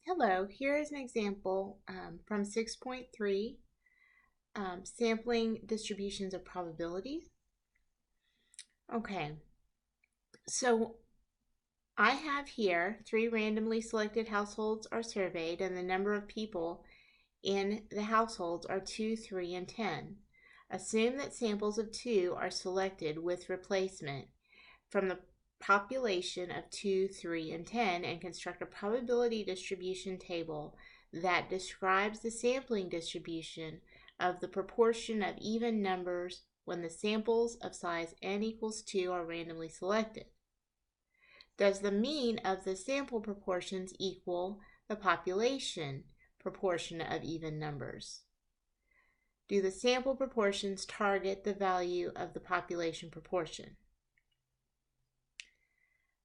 Hello, here is an example from 6.3, sampling distributions of probabilities. Okay, so I have here 3 randomly selected households are surveyed, and the number of people in the households are 2, 3, and 10. Assume that samples of 2 are selected with replacement from the population of 2, 3, and 10 and construct a probability distribution table that describes the sampling distribution of the proportion of even numbers when the samples of size n equals 2 are randomly selected. Does the mean of the sample proportions equal the population proportion of even numbers? Do the sample proportions target the value of the population proportion?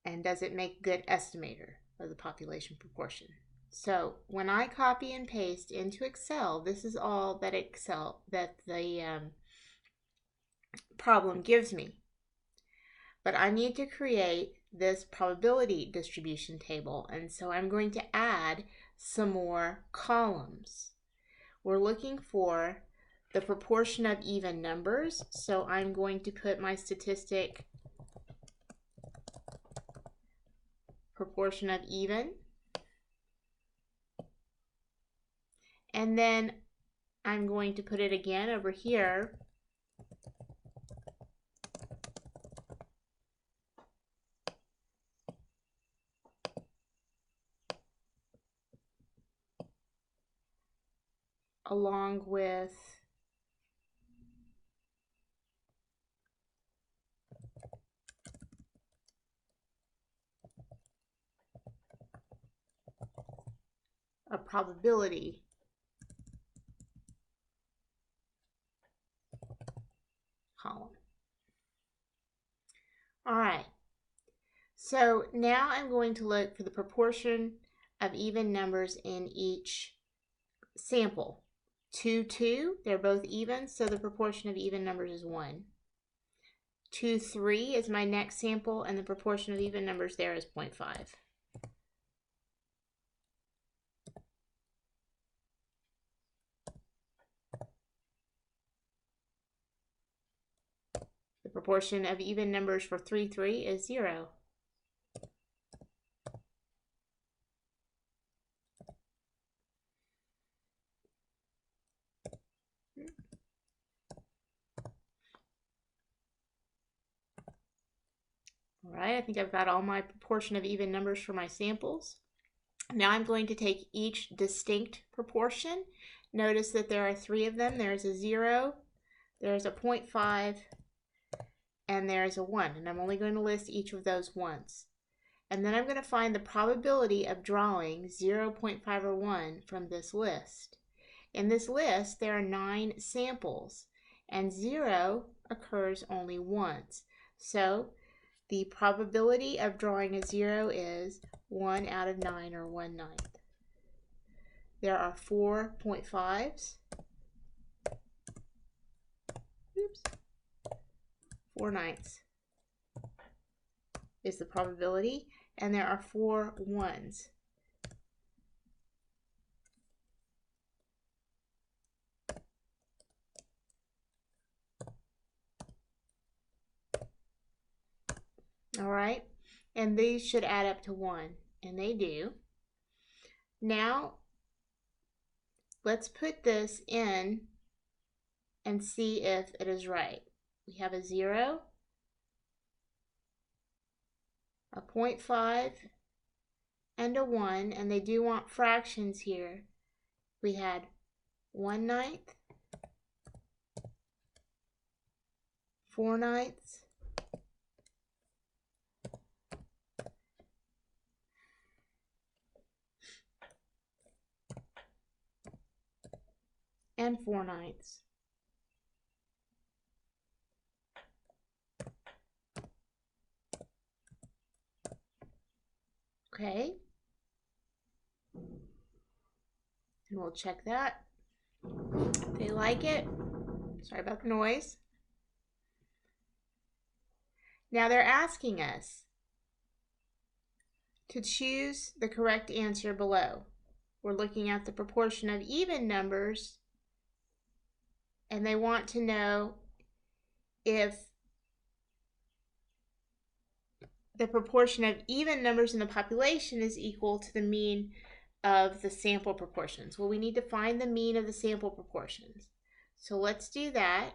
And does it make a good estimator of the population proportion? So when I copy and paste into Excel, this is all that the problem gives me. But I need to create this probability distribution table, and so I'm going to add some more columns. We're looking for the proportion of even numbers, so I'm going to put my statistic proportion of even. And then I'm going to put it again over here. Along with a probability column. All right, so now I'm going to look for the proportion of even numbers in each sample. 2, 2, they're both even, so the proportion of even numbers is 1. 2, 3 is my next sample, and the proportion of even numbers there is 0.5. The proportion of even numbers for 3, 3 is 0. All right, I think I've got all my proportion of even numbers for my samples. Now I'm going to take each distinct proportion. Notice that there are 3 of them. There's a 0, there's a 0.5, and there's a 1. And I'm only going to list each of those once. And then I'm going to find the probability of drawing 0, 0.5, or 1 from this list. In this list, there are 9 samples, and 0 occurs only once. So the probability of drawing a 0 is 1 out of 9, or 1/9. There are 4 0.5s. Oops. 4/9 is the probability, and there are 4 1s. All right, and these should add up to 1, and they do. Now, let's put this in and see if it is right. We have a 0, a 0.5, and a 1, and they do want fractions here. We had 1/9, 4/9, and 4/9. Okay, and we'll check that. If they like it. Sorry about the noise. Now they're asking us to choose the correct answer below. we're looking at the proportion of even numbers, and they want to know if the proportion of even numbers in the population is equal to the mean of the sample proportions. Well, we need to find the mean of the sample proportions. So let's do that.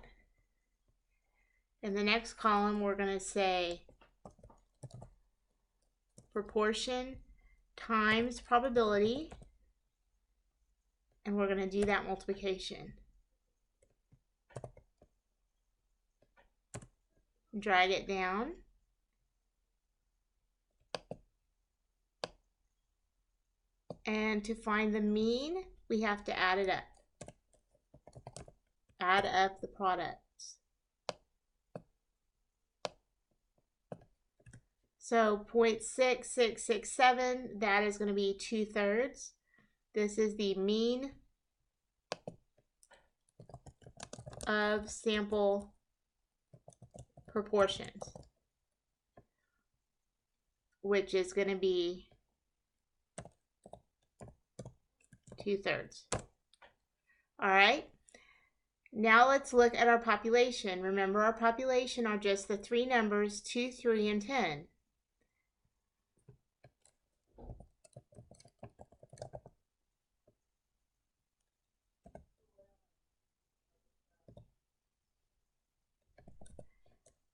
In the next column, we're going to say proportion times probability, and we're going to do that multiplication. Drag it down. And to find the mean, we have to add it up. Add up the products. So 0.6667, that is going to be 2/3. This is the mean of sample proportions, which is going to be 2/3. All right. Now let's look at our population. Remember, our population are just the three numbers 2, 3, and 10.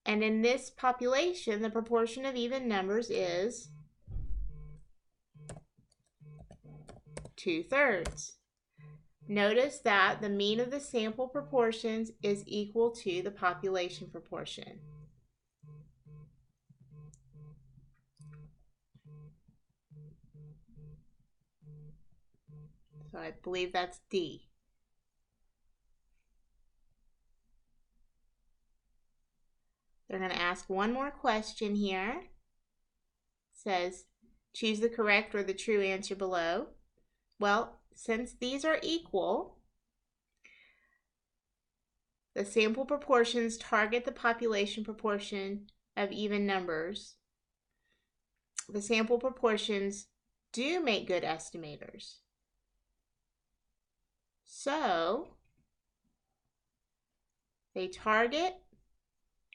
And in this population, the proportion of even numbers is 2/3. Notice that the mean of the sample proportions is equal to the population proportion. So I believe that's D. They're going to ask one more question here. It says, choose the correct or the true answer below. Well, since these are equal, the sample proportions target the population proportion of even numbers. The sample proportions do make good estimators. So, they target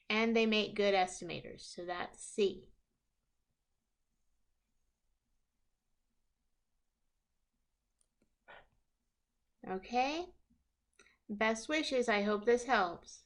and they make good estimators. So that's C. Okay? Best wishes. I hope this helps.